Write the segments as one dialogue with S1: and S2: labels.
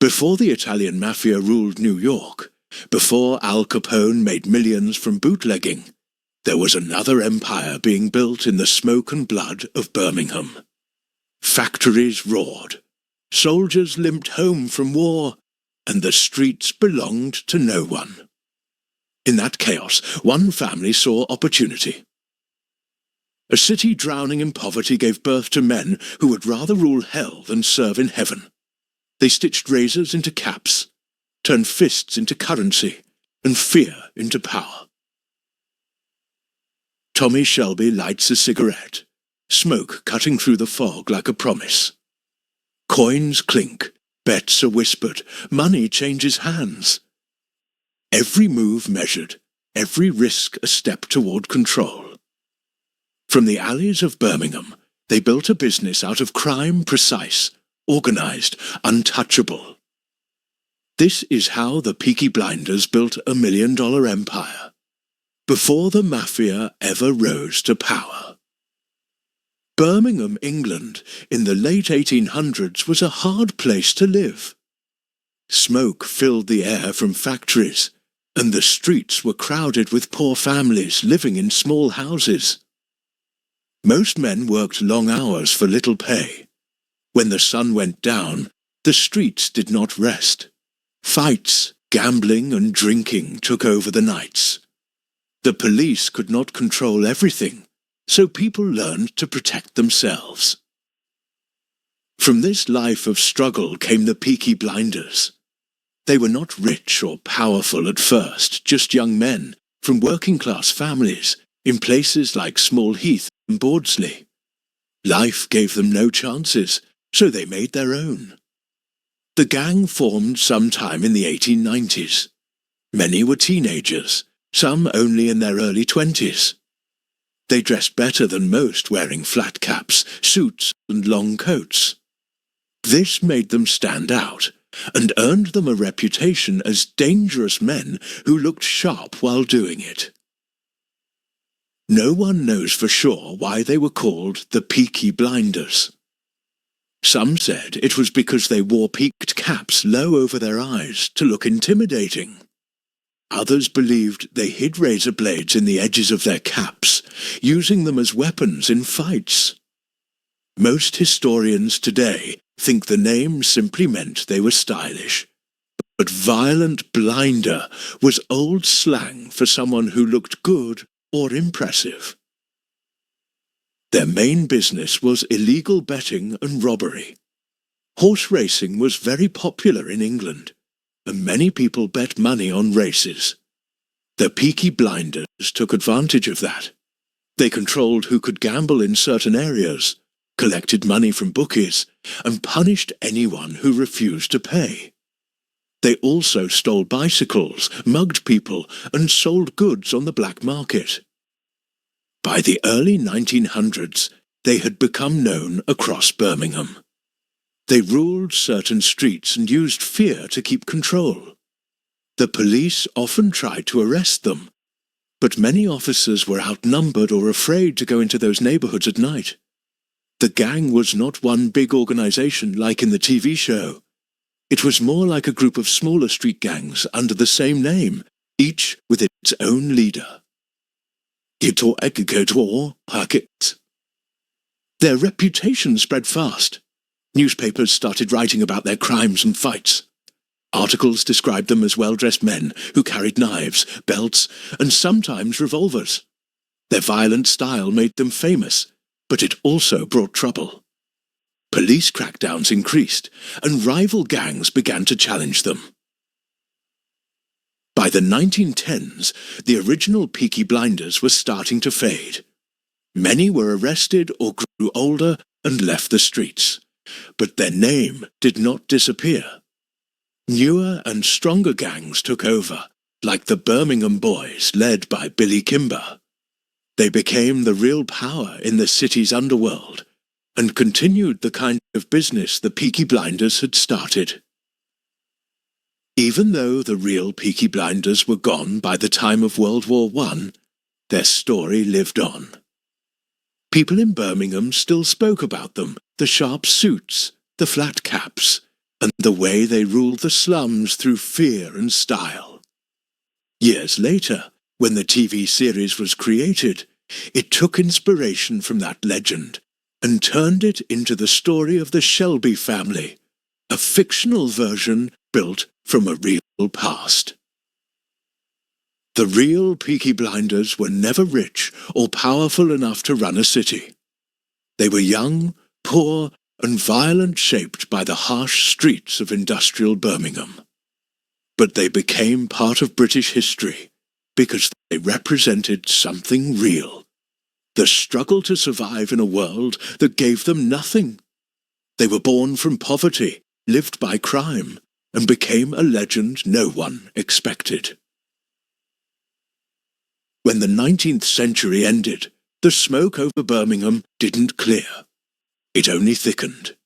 S1: Before the Italian Mafia ruled New York, before Al Capone made millions from bootlegging, there was another empire being built in the smoke and blood of Birmingham. Factories roared, soldiers limped home from war, and the streets belonged to no one. In that chaos, one family saw opportunity. A city drowning in poverty gave birth to men who would rather rule hell than serve in heaven. They stitched razors into caps, turned fists into currency, and fear into power. Tommy Shelby lights a cigarette, smoke cutting through the fog like a promise. Coins clink, bets are whispered, money changes hands. Every move measured, every risk a step toward control. From the alleys of Birmingham, they built a business out of crime precise, organized, untouchable. This is how the Peaky Blinders built a $1 million empire, before the Mafia ever rose to power. Birmingham, England, in the late 1800s was a hard place to live. Smoke filled the air from factories, and the streets were crowded with poor families living in small houses. Most men worked long hours for little pay. When the sun went down, the streets did not rest. Fights, gambling and drinking took over the nights. The police could not control everything, so people learned to protect themselves. From this life of struggle came the Peaky Blinders. They were not rich or powerful at first, just young men from working-class families in places like Small Heath and Beardsley. Life gave them no chances, so they made their own. The gang formed sometime in the 1890s. Many were teenagers, some only in their early 20s. They dressed better than most, wearing flat caps, suits and long coats. This made them stand out and earned them a reputation as dangerous men who looked sharp while doing it. No one knows for sure why they were called the Peaky Blinders. Some said it was because they wore peaked caps low over their eyes to look intimidating. Others believed they hid razor blades in the edges of their caps, using them as weapons in fights. Most historians today think the name simply meant they were stylish, but violent blinder was old slang for someone who looked good or impressive. Their main business was illegal betting and robbery. Horse racing was very popular in England, and many people bet money on races. The Peaky Blinders took advantage of that. They controlled who could gamble in certain areas, collected money from bookies, and punished anyone who refused to pay. They also stole bicycles, mugged people, and sold goods on the black market. By the early 1900s, they had become known across Birmingham. They ruled certain streets and used fear to keep control. The police often tried to arrest them, but many officers were outnumbered or afraid to go into those neighborhoods at night. The gang was not one big organization like in the TV show. It was more like a group of smaller street gangs under the same name, each with its own leader. Rackets. Their reputation spread fast. Newspapers started writing about their crimes and fights. Articles described them as well-dressed men who carried knives, belts, and sometimes revolvers. Their violent style made them famous, but it also brought trouble. Police crackdowns increased, and rival gangs began to challenge them. By the 1910s, the original Peaky Blinders were starting to fade. Many were arrested or grew older and left the streets, but their name did not disappear. Newer and stronger gangs took over, like the Birmingham Boys led by Billy Kimber. They became the real power in the city's underworld and continued the kind of business the Peaky Blinders had started. Even though the real Peaky Blinders were gone by the time of World War I, their story lived on. People in Birmingham still spoke about them, the sharp suits, the flat caps, and the way they ruled the slums through fear and style. Years later, when the TV series was created, it took inspiration from that legend and turned it into the story of the Shelby family, a fictional version built from a real past. The real Peaky Blinders were never rich or powerful enough to run a city. They were young, poor, and violent, shaped by the harsh streets of industrial Birmingham. But they became part of British history because they represented something real. The struggle to survive in a world that gave them nothing. They were born from poverty, lived by crime, and became a legend no one expected. When the 19th century ended, the smoke over Birmingham didn't clear. It only thickened.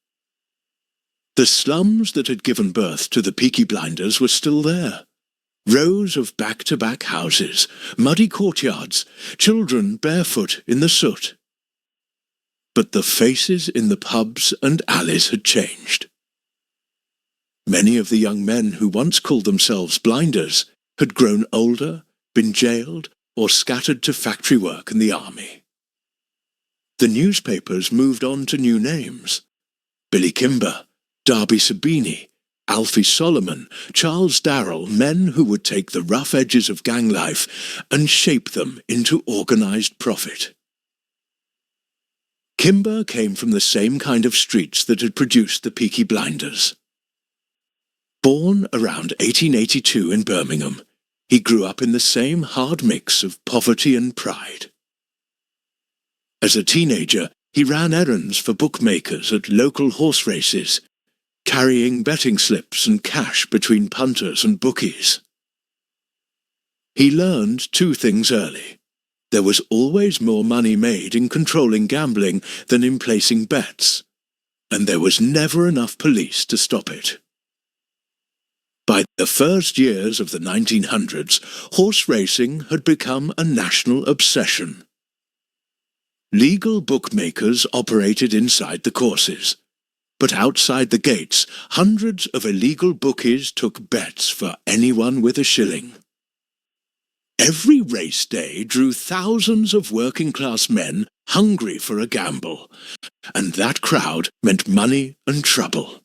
S1: The slums that had given birth to the Peaky Blinders were still there. Rows of back-to-back houses, muddy courtyards, children barefoot in the soot. But the faces in the pubs and alleys had changed. Many of the young men who once called themselves blinders had grown older, been jailed, or scattered to factory work and the army. The newspapers moved on to new names. Billy Kimber, Darby Sabini, Alfie Solomon, Charles Darrell, men who would take the rough edges of gang life and shape them into organised profit. Kimber came from the same kind of streets that had produced the Peaky Blinders. Born around 1882 in Birmingham, he grew up in the same hard mix of poverty and pride. As a teenager, he ran errands for bookmakers at local horse races, carrying betting slips and cash between punters and bookies. He learned two things early. There was always more money made in controlling gambling than in placing bets, and there was never enough police to stop it. By the first years of the 1900s, horse racing had become a national obsession. Legal bookmakers operated inside the courses, but outside the gates, hundreds of illegal bookies took bets for anyone with a shilling. Every race day drew thousands of working-class men hungry for a gamble, and that crowd meant money and trouble.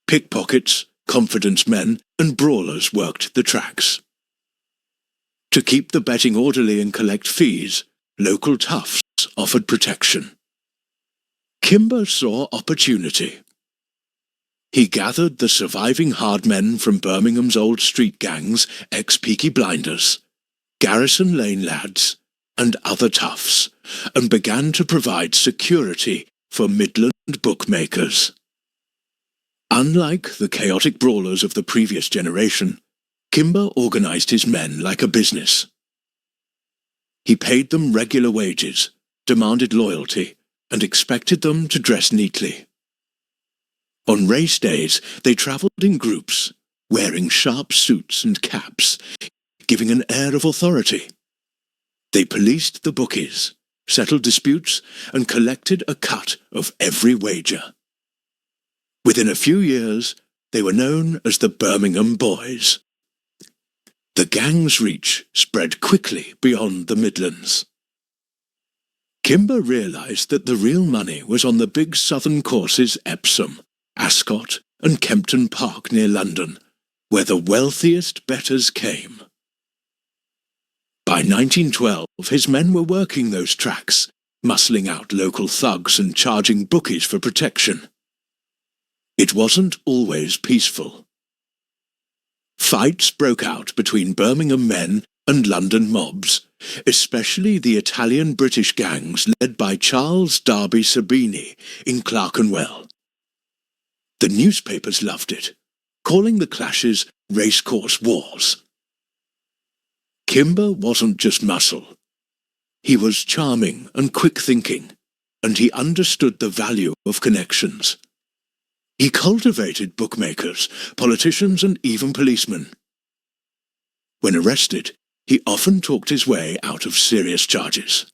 S1: Pickpockets, confidence men, and brawlers worked the tracks. To keep the betting orderly and collect fees, local toughs offered protection. Kimber saw opportunity. He gathered the surviving hard men from Birmingham's old street gangs, ex-Peaky Blinders, Garrison Lane lads, and other toughs, and began to provide security for Midland bookmakers. Unlike the chaotic brawlers of the previous generation, Kimber organised his men like a business. He paid them regular wages, demanded loyalty, and expected them to dress neatly. On race days, they travelled in groups, wearing sharp suits and caps, giving an air of authority. They policed the bookies, settled disputes, and collected a cut of every wager. Within a few years, they were known as the Birmingham Boys. The gang's reach spread quickly beyond the Midlands. Kimber realised that the real money was on the big southern courses Epsom, Ascot, and Kempton Park near London, where the wealthiest bettors came. By 1912, his men were working those tracks, muscling out local thugs and charging bookies for protection. It wasn't always peaceful. Fights broke out between Birmingham men and London mobs, especially the Italian-British gangs led by Charles Darby Sabini in Clerkenwell. The newspapers loved it, calling the clashes racecourse wars. Kimber wasn't just muscle. He was charming and quick-thinking, and he understood the value of connections. He cultivated bookmakers, politicians, and even policemen. When arrested, he often talked his way out of serious charges.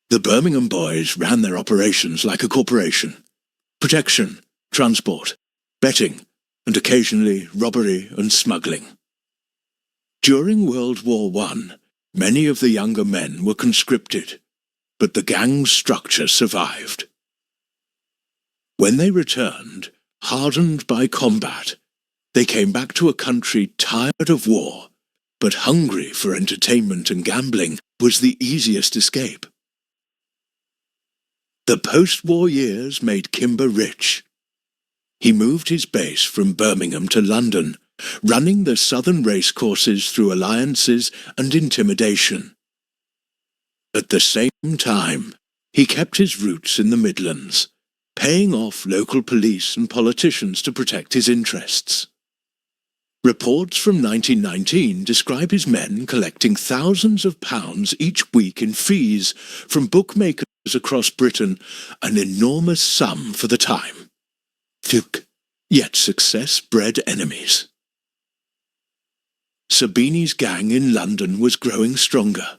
S1: The Birmingham Boys ran their operations like a corporation. Protection, transport, betting, and occasionally robbery and smuggling. During World War I, many of the younger men were conscripted, but the gang's structure survived. When they returned, hardened by combat, they came back to a country tired of war, but hungry for entertainment and gambling was the easiest escape. The post-war years made Kimber rich. He moved his base from Birmingham to London, running the southern racecourses through alliances and intimidation. At the same time, he kept his roots in the Midlands, paying off local police and politicians to protect his interests. Reports from 1919 describe his men collecting thousands of pounds each week in fees from bookmakers across Britain, an enormous sum for the time. Yet success bred enemies. Sabini's gang in London was growing stronger.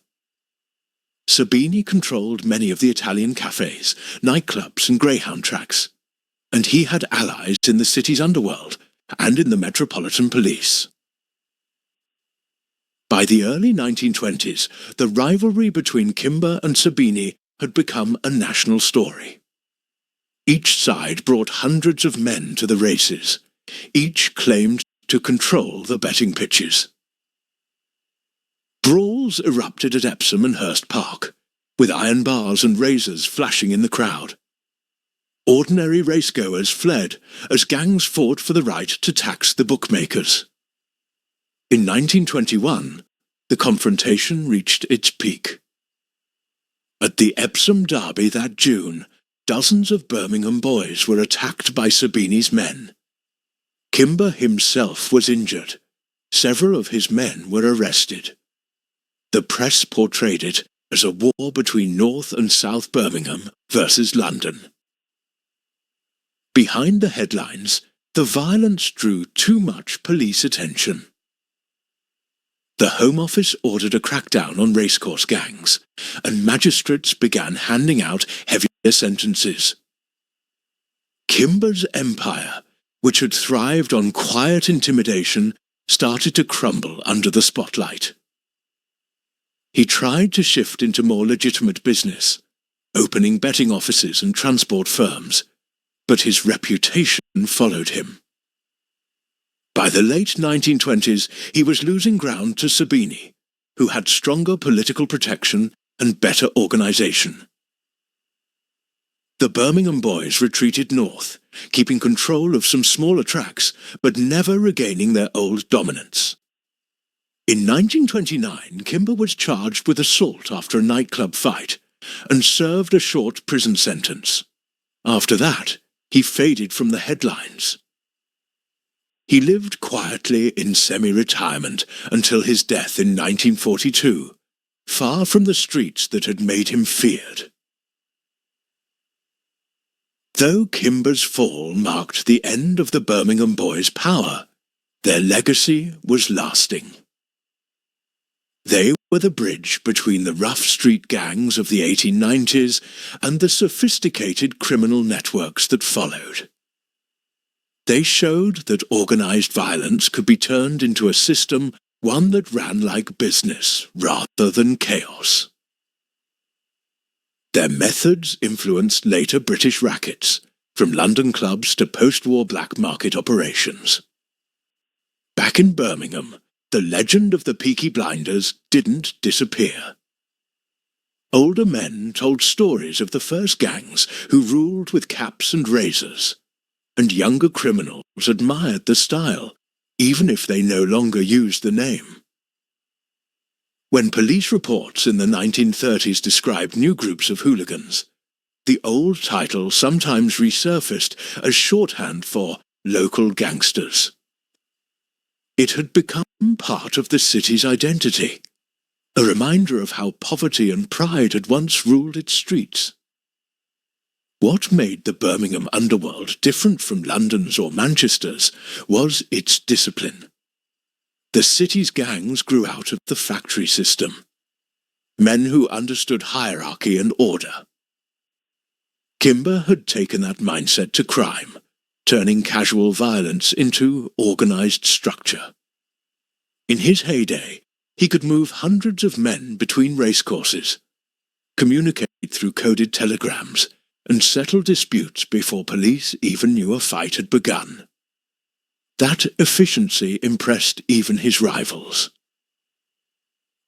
S1: Sabini controlled many of the Italian cafes, nightclubs and greyhound tracks, and he had allies in the city's underworld and in the Metropolitan Police. By the early 1920s, the rivalry between Kimber and Sabini had become a national story. Each side brought hundreds of men to the races. Each claimed to control the betting pitches. Brawls erupted at Epsom and Hurst Park, with iron bars and razors flashing in the crowd. Ordinary racegoers fled as gangs fought for the right to tax the bookmakers. In 1921, the confrontation reached its peak. At the Epsom Derby that June, dozens of Birmingham boys were attacked by Sabini's men. Kimber himself was injured. Several of his men were arrested. The press portrayed it as a war between North and South Birmingham versus London. Behind the headlines, the violence drew too much police attention. The Home Office ordered a crackdown on racecourse gangs, and magistrates began handing out heavier sentences. Kimber's empire, which had thrived on quiet intimidation, started to crumble under the spotlight. He tried to shift into more legitimate business, opening betting offices and transport firms, but his reputation followed him. By the late 1920s, he was losing ground to Sabini, who had stronger political protection and better organization. The Birmingham boys retreated north, keeping control of some smaller tracks, but never regaining their old dominance. In 1929, Kimber was charged with assault after a nightclub fight and served a short prison sentence. After that, he faded from the headlines. He lived quietly in semi-retirement until his death in 1942, far from the streets that had made him feared. Though Kimber's fall marked the end of the Birmingham boys' power, their legacy was lasting. They were the bridge between the rough street gangs of the 1890s and the sophisticated criminal networks that followed. They showed that organized violence could be turned into a system, one that ran like business rather than chaos. Their methods influenced later British rackets, from London clubs to post-war black market operations. Back in Birmingham, the legend of the Peaky Blinders didn't disappear. Older men told stories of the first gangs who ruled with caps and razors, and younger criminals admired the style, even if they no longer used the name. When police reports in the 1930s described new groups of hooligans, the old title sometimes resurfaced as shorthand for local gangsters. It had become part of the city's identity, a reminder of how poverty and pride had once ruled its streets. What made the Birmingham underworld different from London's or Manchester's was its discipline. The city's gangs grew out of the factory system. Men who understood hierarchy and order. Kimber had taken that mindset to crime, turning casual violence into organized structure. In his heyday, he could move hundreds of men between racecourses, communicate through coded telegrams, and settle disputes before police even knew a fight had begun. That efficiency impressed even his rivals.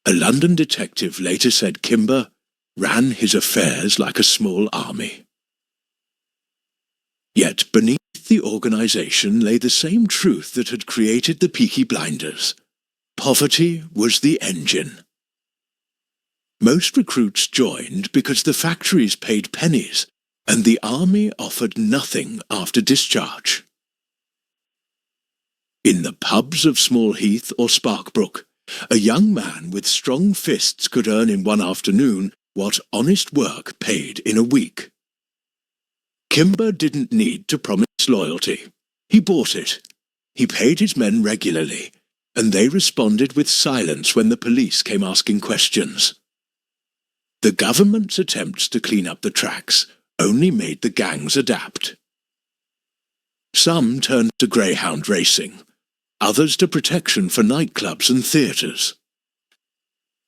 S1: A London detective later said Kimber ran his affairs like a small army. Yet beneath the organisation lay the same truth that had created the Peaky Blinders. Poverty was the engine. Most recruits joined because the factories paid pennies and the army offered nothing after discharge. In the pubs of Small Heath or Sparkbrook, a young man with strong fists could earn in one afternoon what honest work paid in a week. Kimber didn't need to promise loyalty. He bought it. He paid his men regularly, and they responded with silence when the police came asking questions. The government's attempts to clean up the tracks only made the gangs adapt. Some turned to greyhound racing, others to protection for nightclubs and theatres.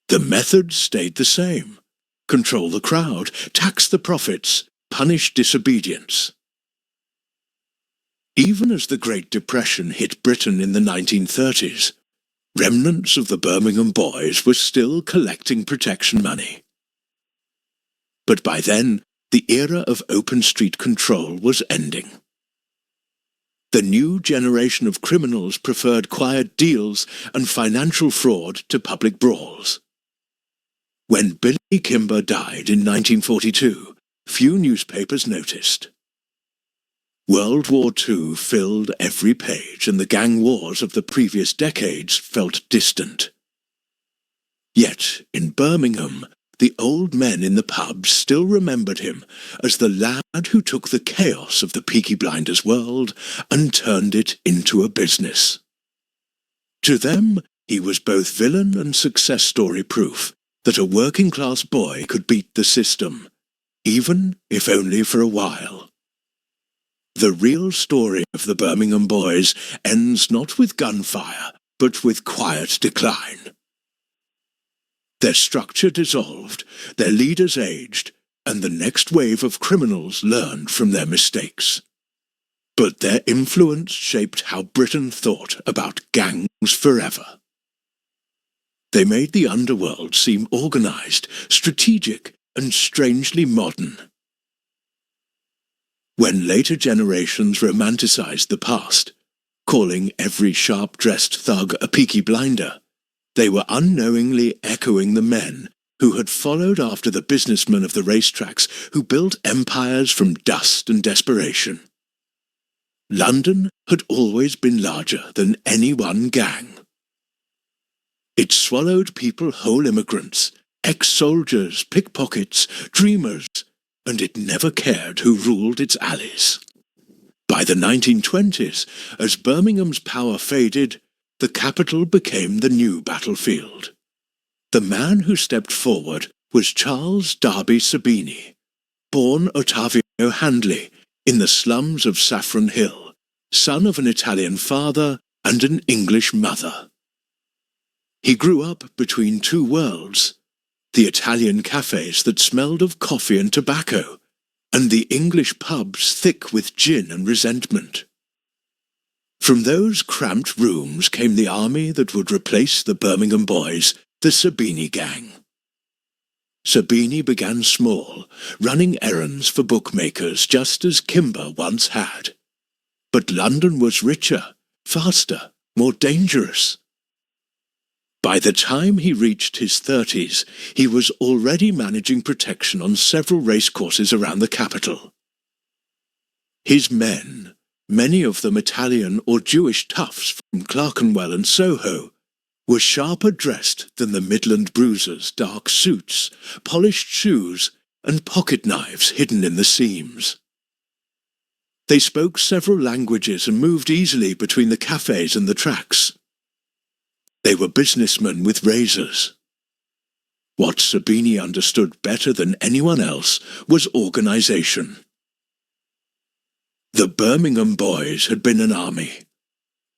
S1: The methods stayed the same: control the crowd, tax the profits, punish disobedience. Even as the Great Depression hit Britain in the 1930s, remnants of the Birmingham boys were still collecting protection money. But by then, the era of open street control was ending. The new generation of criminals preferred quiet deals and financial fraud to public brawls. When Billy Kimber died in 1942, few newspapers noticed. World War II filled every page, and the gang wars of the previous decades felt distant. Yet, in Birmingham, the old men in the pubs still remembered him as the lad who took the chaos of the Peaky Blinders world and turned it into a business. To them, he was both villain and success story proof that a working-class boy could beat the system, even if only for a while. The real story of the Birmingham boys ends not with gunfire, but with quiet decline. Their structure dissolved, their leaders aged, and the next wave of criminals learned from their mistakes. But their influence shaped how Britain thought about gangs forever. They made the underworld seem organised, strategic, and strangely modern. When later generations romanticised the past, calling every sharp-dressed thug a Peaky Blinder, they were unknowingly echoing the men who had followed after the businessmen of the racetracks who built empires from dust and desperation. London had always been larger than any one gang. It swallowed people whole immigrants, ex-soldiers, pickpockets, dreamers, and it never cared who ruled its alleys. By the 1920s, as Birmingham's power faded, the capital became the new battlefield. The man who stepped forward was Charles Darby Sabini, born Ottavio Handley in the slums of Saffron Hill, son of an Italian father and an English mother. He grew up between two worlds: the Italian cafes that smelled of coffee and tobacco, and the English pubs thick with gin and resentment. From those cramped rooms came the army that would replace the Birmingham boys, the Sabini gang. Sabini began small, running errands for bookmakers just as Kimber once had. But London was richer, faster, more dangerous. By the time he reached his 30s, he was already managing protection on several racecourses around the capital. His men, many of them Italian or Jewish toughs from Clerkenwell and Soho, were sharper dressed than the Midland bruisers' dark suits, polished shoes, and pocket knives hidden in the seams. They spoke several languages and moved easily between the cafes and the tracks. They were businessmen with razors. What Sabini understood better than anyone else was organisation. The Birmingham boys had been an army.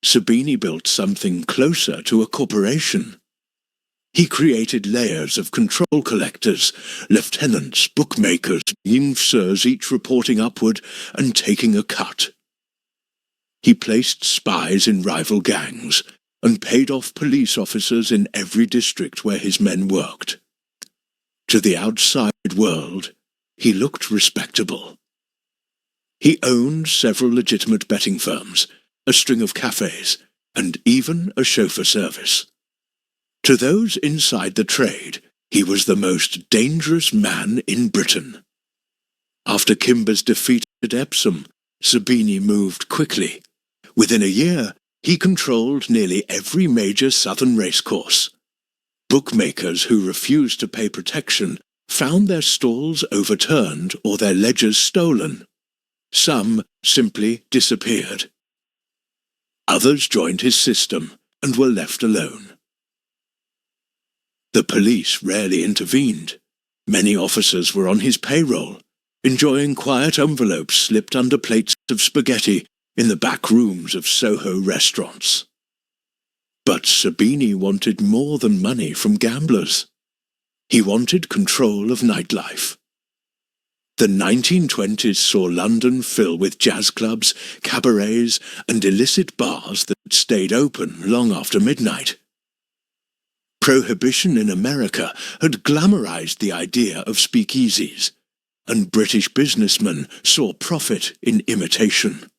S1: Sabini built something closer to a corporation. He created layers of control collectors, lieutenants, bookmakers, youngsters, each reporting upward and taking a cut. He placed spies in rival gangs and paid off police officers in every district where his men worked. To the outside world, he looked respectable. He owned several legitimate betting firms, a string of cafes, and even a chauffeur service. To those inside the trade, he was the most dangerous man in Britain. After Kimber's defeat at Epsom, Sabini moved quickly. Within a year, he controlled nearly every major southern racecourse. Bookmakers who refused to pay protection found their stalls overturned or their ledgers stolen. Some simply disappeared. Others joined his system and were left alone. The police rarely intervened. Many officers were on his payroll, enjoying quiet envelopes slipped under plates of spaghetti in the back rooms of Soho restaurants. But Sabini wanted more than money from gamblers. He wanted control of nightlife. The 1920s saw London fill with jazz clubs, cabarets, and illicit bars that stayed open long after midnight. Prohibition in America had glamorized the idea of speakeasies, and British businessmen saw profit in imitation.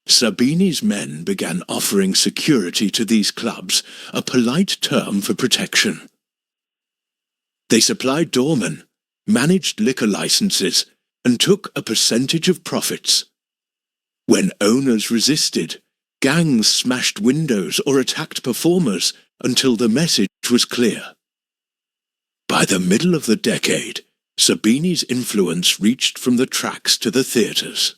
S1: Sabini's men began offering security to these clubs, a polite term for protection. They supplied doormen, managed liquor licenses, and took a percentage of profits. When owners resisted, gangs smashed windows or attacked performers until the message was clear. By the middle of the decade, Sabini's influence reached from the tracks to the theatres.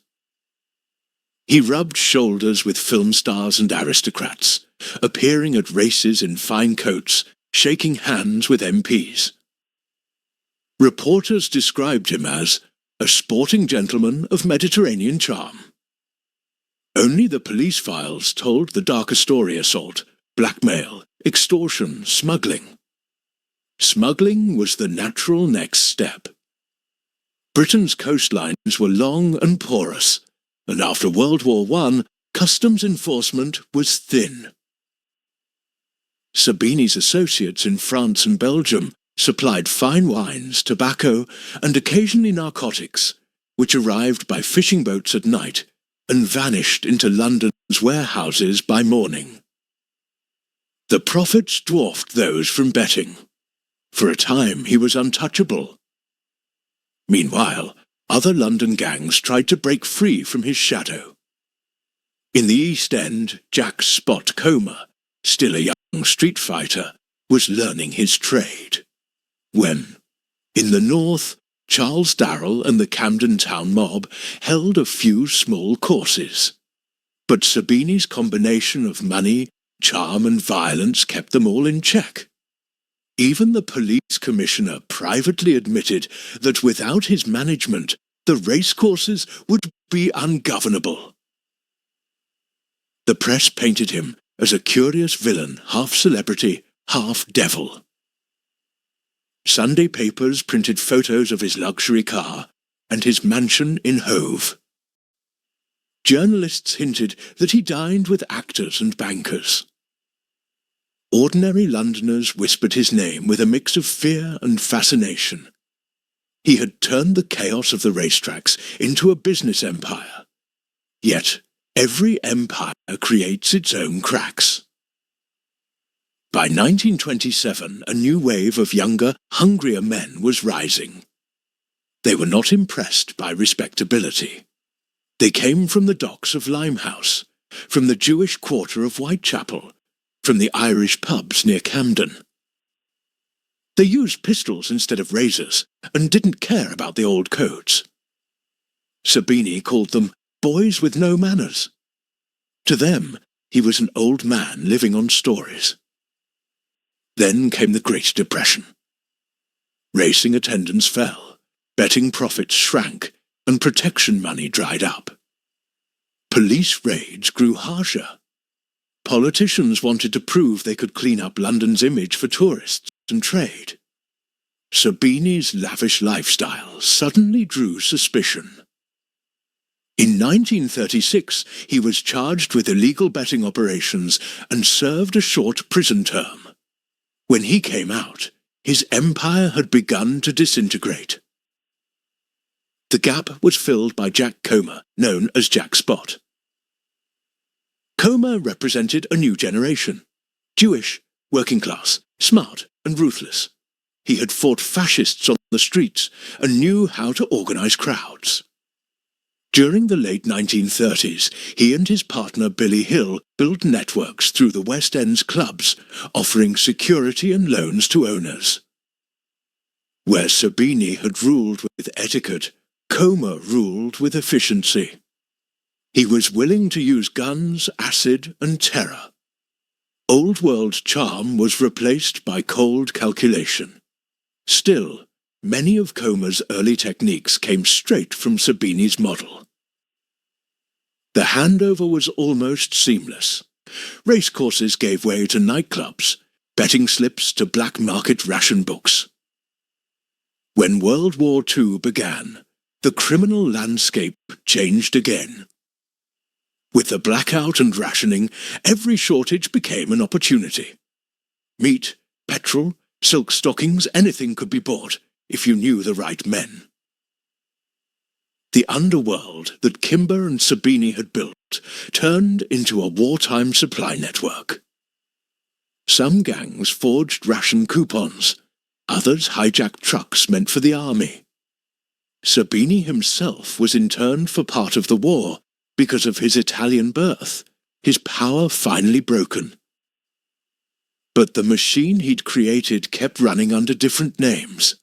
S1: He rubbed shoulders with film stars and aristocrats, appearing at races in fine coats, shaking hands with MPs. Reporters described him as a sporting gentleman of Mediterranean charm. Only the police files told the darker story: assault, blackmail, extortion, smuggling. Smuggling was the natural next step. Britain's coastlines were long and porous, and after World War I, customs enforcement was thin. Sabini's associates in France and Belgium supplied fine wines, tobacco, and occasionally narcotics, which arrived by fishing boats at night and vanished into London's warehouses by morning. The profits dwarfed those from betting. For a time he was untouchable. Meanwhile, other London gangs tried to break free from his shadow. In the East End, Jack Spot Comer, still a young street fighter, was learning his trade. When, in the north, Charles Darrell and the Camden Town mob held a few small courses. But Sabini's combination of money, charm and violence kept them all in check. Even the police commissioner privately admitted that without his management, the racecourses would be ungovernable. The press painted him as a curious villain, half celebrity, half devil. Sunday papers printed photos of his luxury car and his mansion in Hove. Journalists hinted that he dined with actors and bankers. Ordinary Londoners whispered his name with a mix of fear and fascination. He had turned the chaos of the racetracks into a business empire. Yet every empire creates its own cracks. By 1927, a new wave of younger, hungrier men was rising. They were not impressed by respectability. They came from the docks of Limehouse, from the Jewish quarter of Whitechapel, from the Irish pubs near Camden. They used pistols instead of razors and didn't care about the old codes. Sabini called them boys with no manners. To them, he was an old man living on stories. Then came the Great Depression. Racing attendance fell, betting profits shrank, and protection money dried up. Police raids grew harsher. Politicians wanted to prove they could clean up London's image for tourists and trade. Sabini's lavish lifestyle suddenly drew suspicion. In 1936, he was charged with illegal betting operations and served a short prison term. When he came out, his empire had begun to disintegrate. The gap was filled by Jack Comer, known as Jack Spot. Comer represented a new generation. Jewish, working class, smart and ruthless. He had fought fascists on the streets and knew how to organize crowds. During the late 1930s, he and his partner Billy Hill built networks through the West End's clubs, offering security and loans to owners. Where Sabini had ruled with etiquette, Comer ruled with efficiency. He was willing to use guns, acid and terror. Old world charm was replaced by cold calculation. Still, many of Comer's early techniques came straight from Sabini's model. The handover was almost seamless. Racecourses gave way to nightclubs, betting slips to black market ration books. When World War II began, the criminal landscape changed again. With the blackout and rationing, every shortage became an opportunity. Meat, petrol, silk stockings, anything could be bought if you knew the right men. The underworld that Kimber and Sabini had built turned into a wartime supply network. Some gangs forged ration coupons, others hijacked trucks meant for the army. Sabini himself was interned for part of the war because of his Italian birth, his power finally broken. But the machine he'd created kept running under different names.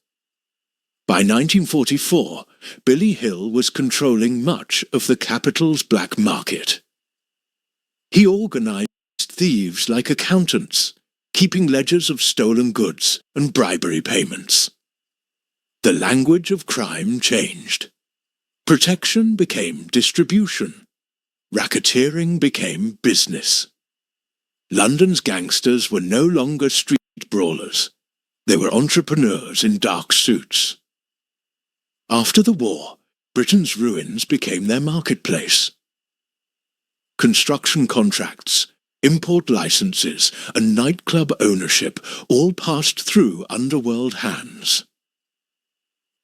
S1: By 1944, Billy Hill was controlling much of the capital's black market. He organized thieves like accountants, keeping ledgers of stolen goods and bribery payments. The language of crime changed. Protection became distribution. Racketeering became business. London's gangsters were no longer street brawlers. They were entrepreneurs in dark suits. After the war, Britain's ruins became their marketplace. Construction contracts, import licenses, and nightclub ownership all passed through underworld hands.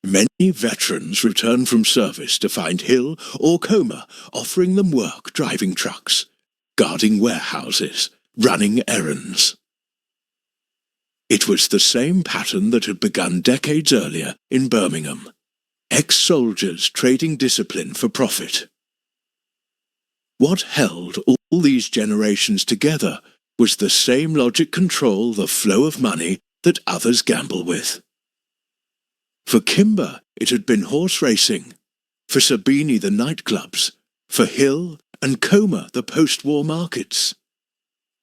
S1: Many veterans returned from service to find Hill or Comer offering them work driving trucks, guarding warehouses, running errands. It was the same pattern that had begun decades earlier in Birmingham. Ex-soldiers trading discipline for profit. What held all these generations together was the same logic control the flow of money that others gamble with. For Kimber, it had been horse racing. For Sabini, the nightclubs. For Hill and Comer, the post-war markets.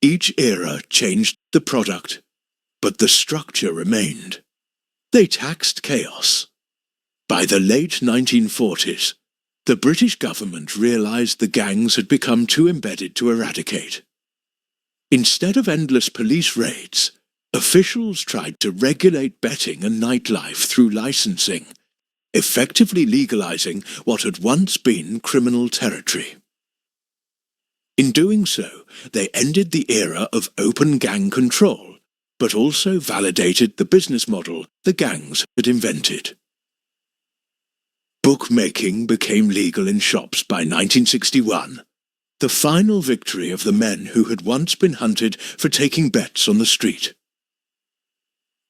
S1: Each era changed the product, but the structure remained. They taxed chaos. By the late 1940s, the British government realized the gangs had become too embedded to eradicate. Instead of endless police raids, officials tried to regulate betting and nightlife through licensing, effectively legalizing what had once been criminal territory. In doing so, they ended the era of open gang control, but also validated the business model the gangs had invented. Bookmaking became legal in shops by 1961, the final victory of the men who had once been hunted for taking bets on the street.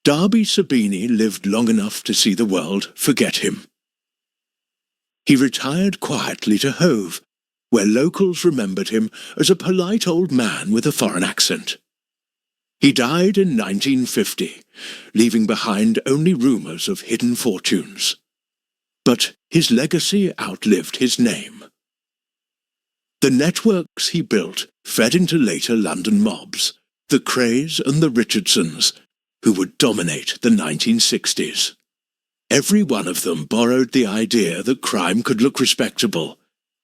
S1: Darby Sabini lived long enough to see the world forget him. He retired quietly to Hove, where locals remembered him as a polite old man with a foreign accent. He died in 1950, leaving behind only rumours of hidden fortunes. But his legacy outlived his name. The networks he built fed into later London mobs, the Crays and the Richardsons, who would dominate the 1960s. Every one of them borrowed the idea that crime could look respectable,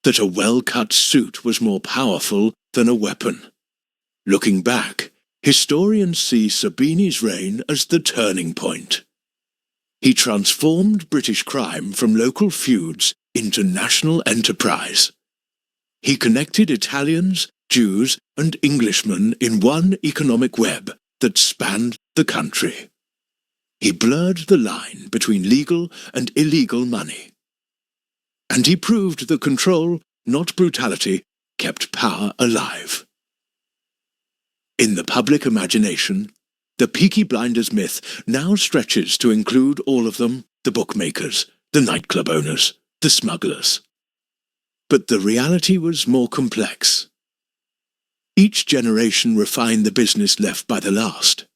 S1: that a well-cut suit was more powerful than a weapon. Looking back, historians see Sabini's reign as the turning point. He transformed British crime from local feuds into national enterprise. He connected Italians, Jews, and Englishmen in one economic web that spanned the country. He blurred the line between legal and illegal money. And he proved that control, not brutality, kept power alive. In the public imagination, the Peaky Blinders myth now stretches to include all of them: the bookmakers, the nightclub owners, the smugglers. But the reality was more complex. Each generation refined the business left by the last.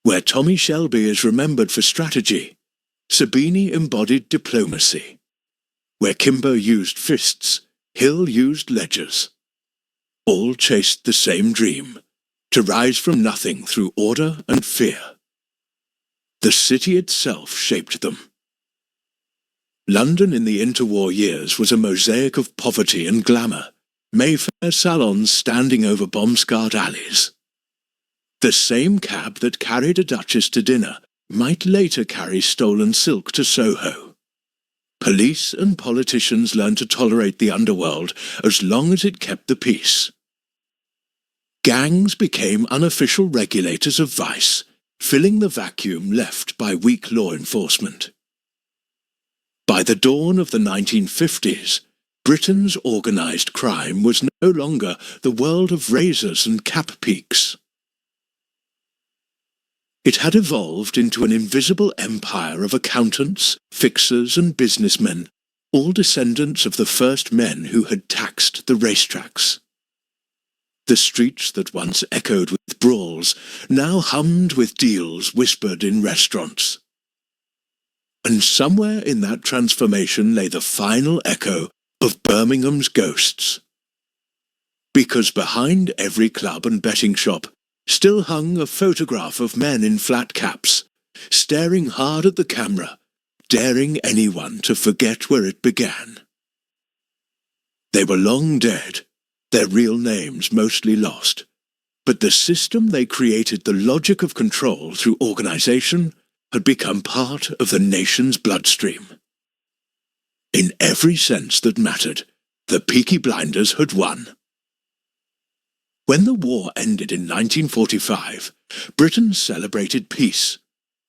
S1: Where Tommy Shelby is remembered for strategy, Sabini embodied diplomacy. Where Kimber used fists, Hill used ledgers. All chased the same dream: to rise from nothing through order and fear. The city itself shaped them. London in the interwar years was a mosaic of poverty and glamour, Mayfair salons standing over bomb-scarred alleys. The same cab that carried a duchess to dinner might later carry stolen silk to Soho. Police and politicians learned to tolerate the underworld as long as it kept the peace. Gangs became unofficial regulators of vice, filling the vacuum left by weak law enforcement. By the dawn of the 1950s, Britain's organised crime was no longer the world of razors and cap peaks. It had evolved into an invisible empire of accountants, fixers and businessmen, all descendants of the first men who had taxed the racetracks. The streets that once echoed with brawls now hummed with deals whispered in restaurants. And somewhere in that transformation lay the final echo of Birmingham's ghosts. Because behind every club and betting shop still hung a photograph of men in flat caps, staring hard at the camera, daring anyone to forget where it began. They were long dead, their real names mostly lost, but the system they created, the logic of control through organisation, had become part of the nation's bloodstream. In every sense that mattered, the Peaky Blinders had won. When the war ended in 1945, Britain celebrated peace,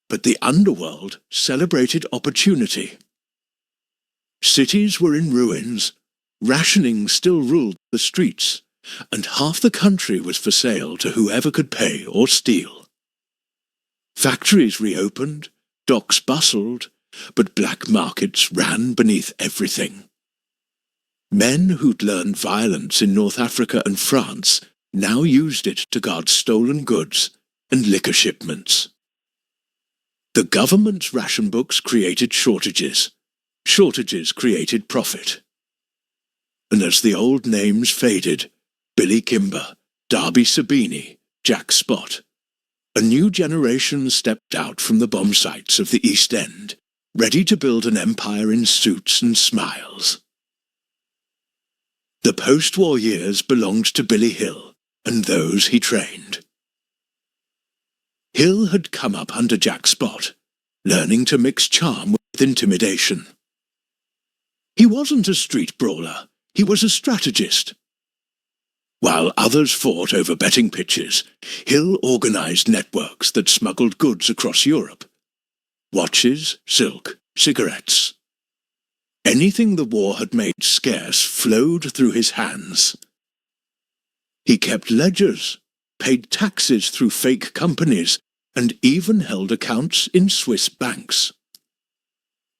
S1: but the underworld celebrated opportunity. Cities were in ruins, rationing still ruled the streets, and half the country was for sale to whoever could pay or steal. Factories reopened, docks bustled, but black markets ran beneath everything. Men who'd learned violence in North Africa and France now used it to guard stolen goods and liquor shipments. The government's ration books created shortages. Shortages created profit. And as the old names faded, Billy Kimber, Darby Sabini, Jack Spot, a new generation stepped out from the bomb sites of the East End, ready to build an empire in suits and smiles. The post-war years belonged to Billy Hill and those he trained. Hill had come up under Jack Spot, learning to mix charm with intimidation. He wasn't a street brawler, he was a strategist. While others fought over betting pitches, Hill organised networks that smuggled goods across Europe. Watches, silk, cigarettes. Anything the war had made scarce flowed through his hands. He kept ledgers, paid taxes through fake companies, and even held accounts in Swiss banks.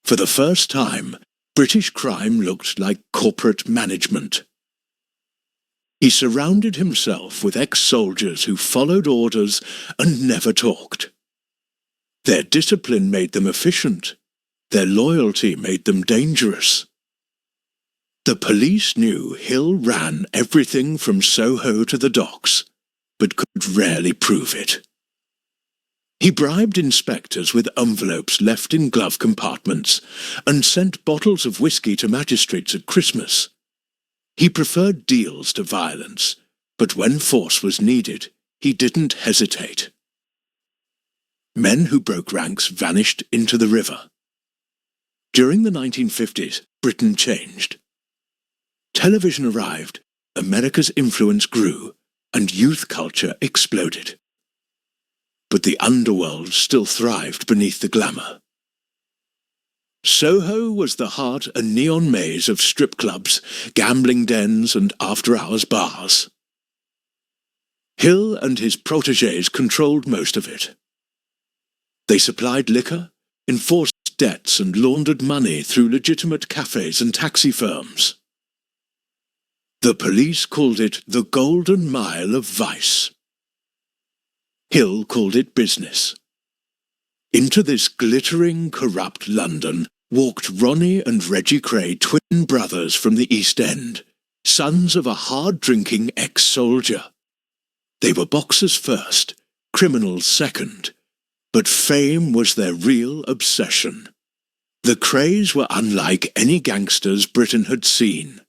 S1: For the first time, British crime looked like corporate management. He surrounded himself with ex-soldiers who followed orders and never talked. Their discipline made them efficient. Their loyalty made them dangerous. The police knew Hill ran everything from Soho to the docks, but could rarely prove it. He bribed inspectors with envelopes left in glove compartments and sent bottles of whiskey to magistrates at Christmas, He preferred deals to violence, but when force was needed, he didn't hesitate. Men who broke ranks vanished into the river. During the 1950s, Britain changed. Television arrived, America's influence grew, and youth culture exploded. But the underworld still thrived beneath the glamour. Soho was the heart and neon maze of strip clubs, gambling dens, and after-hours bars. Hill and his protégés controlled most of it. They supplied liquor, enforced debts, and laundered money through legitimate cafes and taxi firms. The police called it the Golden Mile of Vice. Hill called it business. Into this glittering, corrupt London walked Ronnie and Reggie Cray, twin brothers from the East End, sons of a hard-drinking ex-soldier. They were boxers first, criminals second, but fame was their real obsession. The Crays were unlike any gangsters Britain had seen.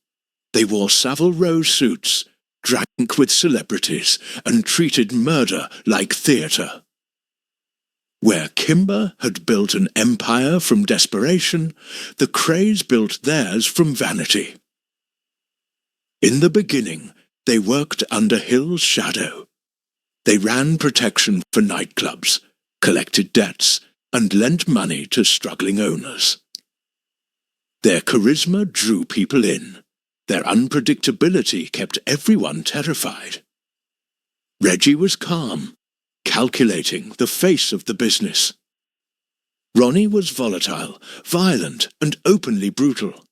S1: They wore Savile Row suits, drank with celebrities, and treated murder like theatre. Where Kimber had built an empire from desperation, the Crays built theirs from vanity. In the beginning, they worked under Hill's shadow. They ran protection for nightclubs, collected debts, and lent money to struggling owners. Their charisma drew people in. Their unpredictability kept everyone terrified. Reggie was calm, calculating, the face of the business. Ronnie was volatile, violent, and openly brutal.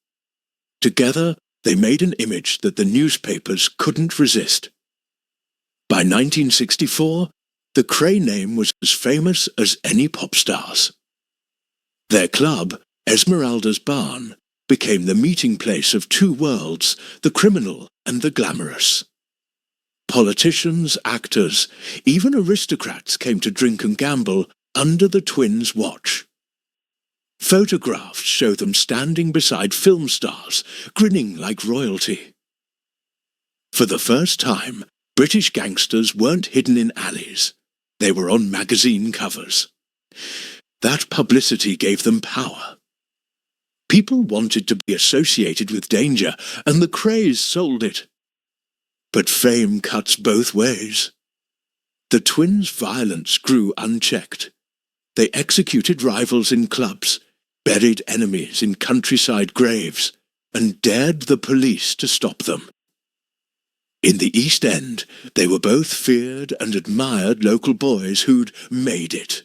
S1: Together, they made an image that the newspapers couldn't resist. By 1964, the Cray name was as famous as any pop stars. Their club, Esmeralda's Barn, became the meeting place of two worlds, the criminal and the glamorous. Politicians, actors, even aristocrats came to drink and gamble under the twins' watch. Photographs show them standing beside film stars, grinning like royalty. For the first time, British gangsters weren't hidden in alleys. They were on magazine covers. That publicity gave them power. People wanted to be associated with danger, and the Crays sold it. But fame cuts both ways. The twins' violence grew unchecked. They executed rivals in clubs, buried enemies in countryside graves, and dared the police to stop them. In the East End, they were both feared and admired local boys who'd made it.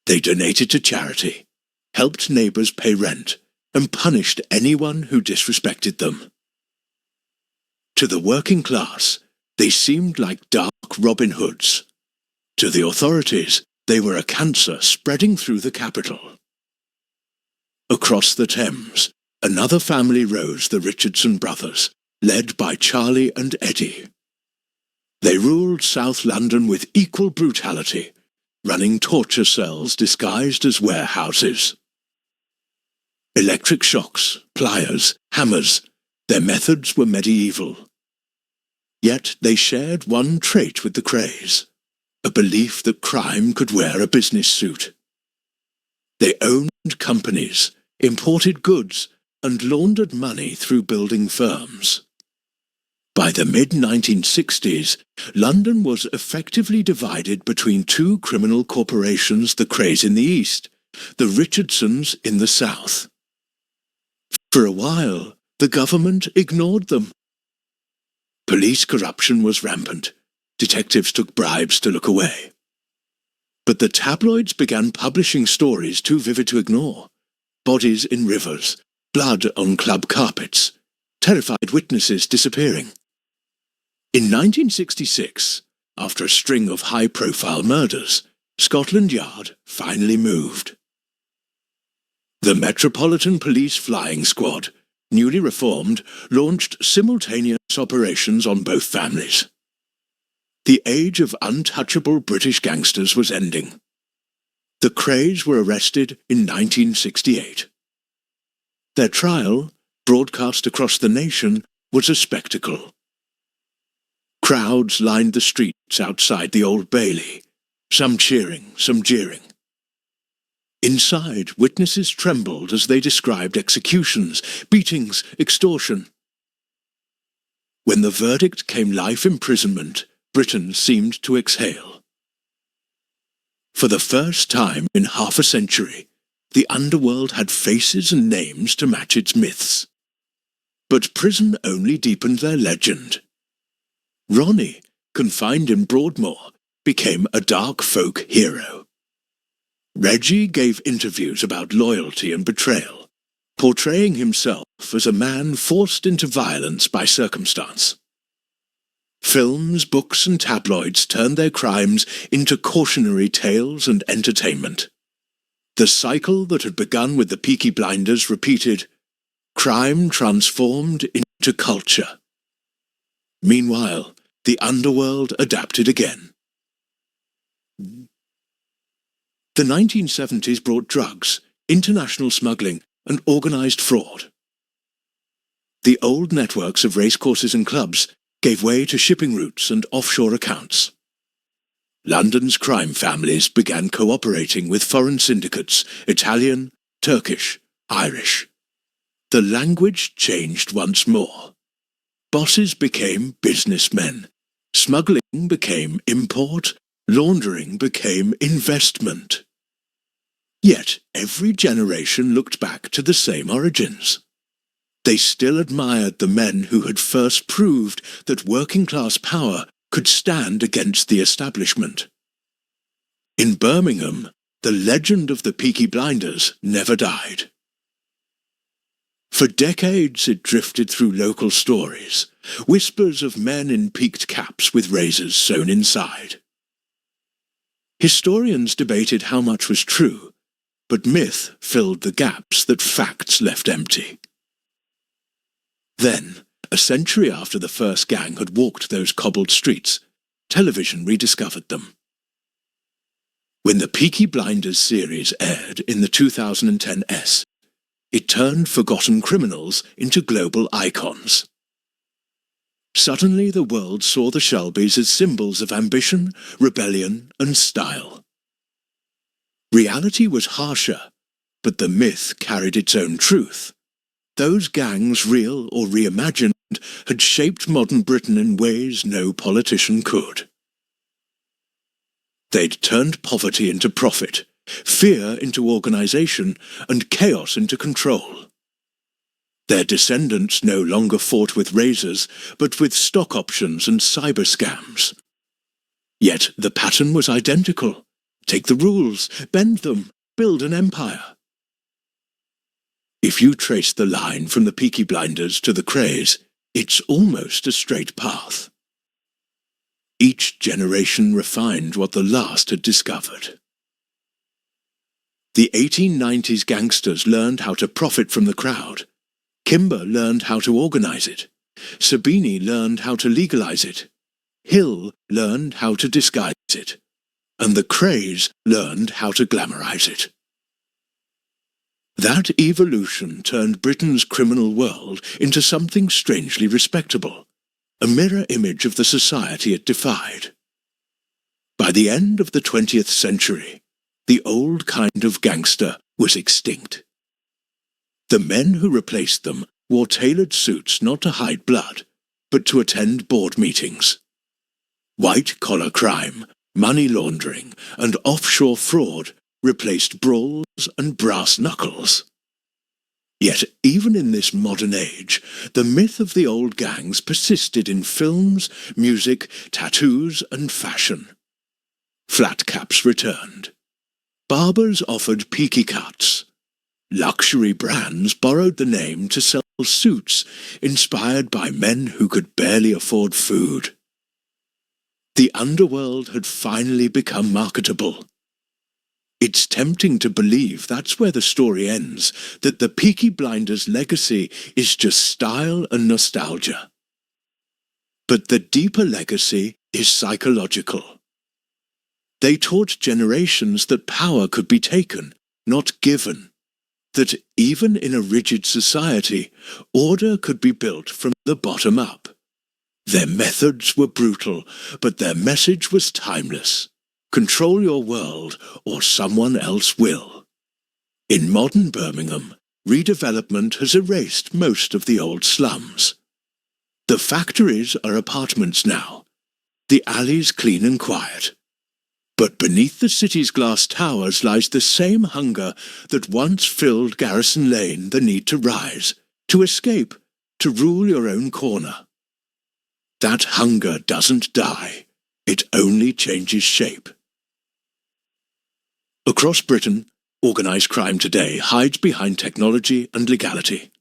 S1: They donated to charity, helped neighbours pay rent, and punished anyone who disrespected them. To the working class, they seemed like dark Robin Hoods. To the authorities, they were a cancer spreading through the capital. Across the Thames, another family rose, the Richardson brothers, led by Charlie and Eddie. They ruled South London with equal brutality, running torture cells disguised as warehouses. Electric shocks, pliers, hammers, their methods were medieval. Yet they shared one trait with the Crays, a belief that crime could wear a business suit. They owned companies, imported goods, and laundered money through building firms. By the mid-1960s, London was effectively divided between two criminal corporations, the Crays in the east, the Richardsons in the south. For a while, the government ignored them. Police corruption was rampant. Detectives took bribes to look away. But the tabloids began publishing stories too vivid to ignore. Bodies in rivers, blood on club carpets, terrified witnesses disappearing. In 1966, after a string of high-profile murders, Scotland Yard finally moved. The Metropolitan Police Flying Squad, newly reformed, launched simultaneous operations on both families. The age of untouchable British gangsters was ending. The Crays were arrested in 1968. Their trial, broadcast across the nation, was a spectacle. Crowds lined the streets outside the Old Bailey, some cheering, some jeering. Inside, witnesses trembled as they described executions, beatings, extortion. When the verdict came life imprisonment, Britain seemed to exhale. For the first time in half a century, the underworld had faces and names to match its myths. But prison only deepened their legend. Ronnie, confined in Broadmoor, became a dark folk hero. Reggie gave interviews about loyalty and betrayal, portraying himself as a man forced into violence by circumstance. Films, books and tabloids turned their crimes into cautionary tales and entertainment. The cycle that had begun with the Peaky Blinders repeated, crime transformed into culture. Meanwhile, the underworld adapted again. The 1970s brought drugs, international smuggling, and organised fraud. The old networks of racecourses and clubs gave way to shipping routes and offshore accounts. London's crime families began cooperating with foreign syndicates, Italian, Turkish, Irish. The language changed once more. Bosses became businessmen. Smuggling became import. Laundering became investment. Yet every generation looked back to the same origins. They still admired the men who had first proved that working-class power could stand against the establishment. In Birmingham, the legend of the Peaky Blinders never died. For decades it drifted through local stories, whispers of men in peaked caps with razors sewn inside. Historians debated how much was true, but myth filled the gaps that facts left empty. Then, a century after the first gang had walked those cobbled streets, television rediscovered them. When the Peaky Blinders series aired in the 2010 S, it turned forgotten criminals into global icons. Suddenly the world saw the Shelbys as symbols of ambition, rebellion and style. Reality was harsher, but the myth carried its own truth. Those gangs, real or reimagined, had shaped modern Britain in ways no politician could. They'd turned poverty into profit, fear into organisation, and chaos into control. Their descendants no longer fought with razors, but with stock options and cyber scams. Yet the pattern was identical. Take the rules, bend them, build an empire. If you trace the line from the Peaky Blinders to the Krays, it's almost a straight path. Each generation refined what the last had discovered. The 1890s gangsters learned how to profit from the crowd. Kimber learned how to organise it. Sabini learned how to legalise it. Hill learned how to disguise it. And the Krays learned how to glamorise it. That evolution turned Britain's criminal world into something strangely respectable, a mirror image of the society it defied. By the end of the 20th century, the old kind of gangster was extinct. The men who replaced them wore tailored suits not to hide blood, but to attend board meetings. White-collar crime, money laundering, and offshore fraud replaced brawls and brass knuckles. Yet even in this modern age, the myth of the old gangs persisted in films, music, tattoos, and fashion. Flat caps returned. Barbers offered peaky cuts. Luxury brands borrowed the name to sell suits inspired by men who could barely afford food. The underworld had finally become marketable. It's tempting to believe that's where the story ends, that the Peaky Blinders' legacy is just style and nostalgia. But the deeper legacy is psychological. They taught generations that power could be taken, not given. that even in a rigid society, order could be built from the bottom up. Their methods were brutal, but their message was timeless. Control your world, or someone else will. In modern Birmingham, redevelopment has erased most of the old slums. The factories are apartments now, the alleys clean and quiet. But beneath the city's glass towers lies the same hunger that once filled Garrison Lane, the need to rise, to escape, to rule your own corner. That hunger doesn't die, it only changes shape. Across Britain, organised crime today hides behind technology and legality.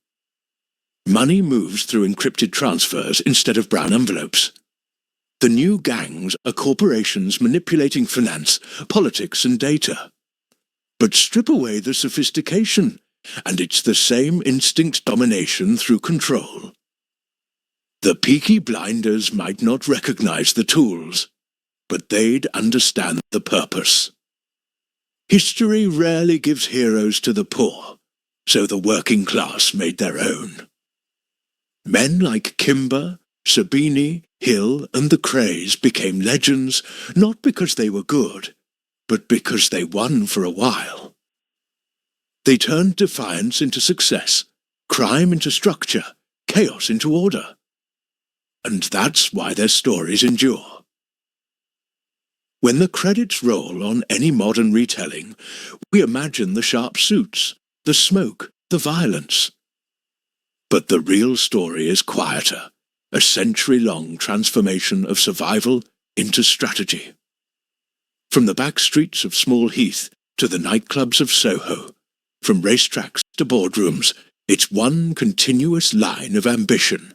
S1: Money moves through encrypted transfers instead of brown envelopes. The new gangs are corporations manipulating finance, politics and data. But strip away the sophistication, and it's the same instinct domination through control. The Peaky Blinders might not recognize the tools, but they'd understand the purpose. History rarely gives heroes to the poor, so the working class made their own. Men like Kimber, Sabini, Hill and the Crays became legends not because they were good, but because they won for a while. They turned defiance into success, crime into structure, chaos into order. And that's why their stories endure. When the credits roll on any modern retelling, we imagine the sharp suits, the smoke, the violence. But the real story is quieter, a century-long transformation of survival into strategy. From the back streets of Small Heath to the nightclubs of Soho, from racetracks to boardrooms, it's one continuous line of ambition.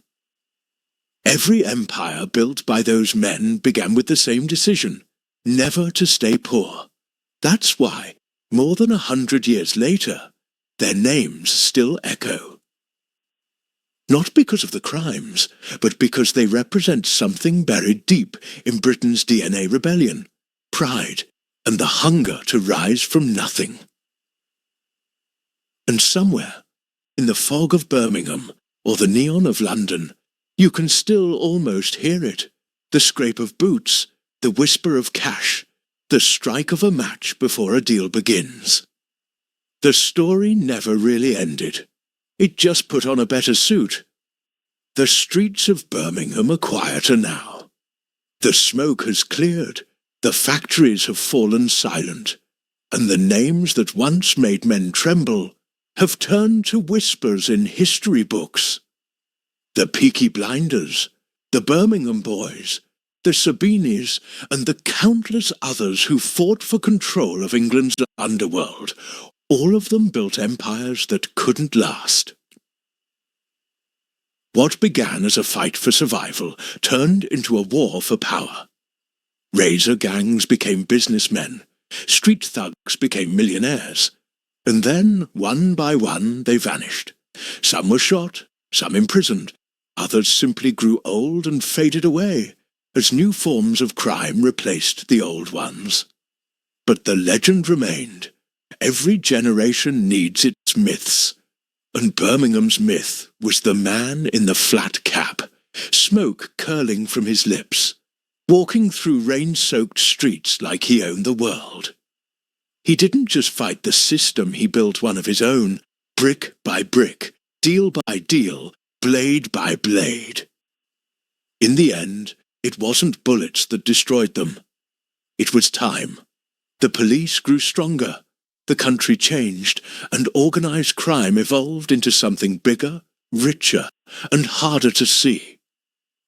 S1: Every empire built by those men began with the same decision: never to stay poor. That's why, more than 100 years later, their names still echo. Not because of the crimes, but because they represent something buried deep in Britain's DNA rebellion, pride, and the hunger to rise from nothing. And somewhere, in the fog of Birmingham or the neon of London, you can still almost hear it, the scrape of boots, the whisper of cash, the strike of a match before a deal begins. The story never really ended. It just put on a better suit. The streets of Birmingham are quieter now. The smoke has cleared, the factories have fallen silent, and the names that once made men tremble have turned to whispers in history books. The Peaky Blinders, the Birmingham Boys, the Sabinis, and the countless others who fought for control of England's underworld, all of them built empires that couldn't last. What began as a fight for survival turned into a war for power. Razor gangs became businessmen, street thugs became millionaires, and then, one by one, they vanished. Some were shot, some imprisoned, others simply grew old and faded away, as new forms of crime replaced the old ones. But the legend remained. Every generation needs its myths, and Birmingham's myth was the man in the flat cap, smoke curling from his lips, walking through rain-soaked streets like he owned the world. He didn't just fight the system, he built one of his own, brick by brick, deal by deal, blade by blade. In the end, it wasn't bullets that destroyed them. It was time. The police grew stronger, the country changed, and organised crime evolved into something bigger, richer, and harder to see.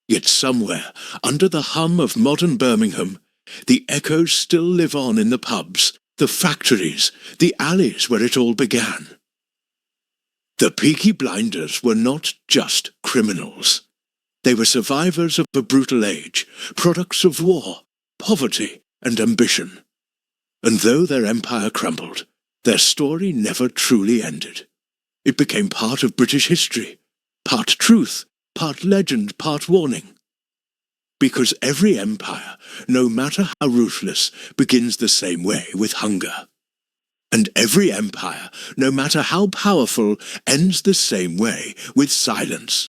S1: Yet somewhere, under the hum of modern Birmingham, the echoes still live on in the pubs, the factories, the alleys where it all began. The Peaky Blinders were not just criminals. They were survivors of a brutal age, products of war, poverty, and ambition. And though their empire crumbled, their story never truly ended. It became part of British history, part truth, part legend, part warning. Because every empire, no matter how ruthless, begins the same way, with hunger. And every empire, no matter how powerful, ends the same way, with silence.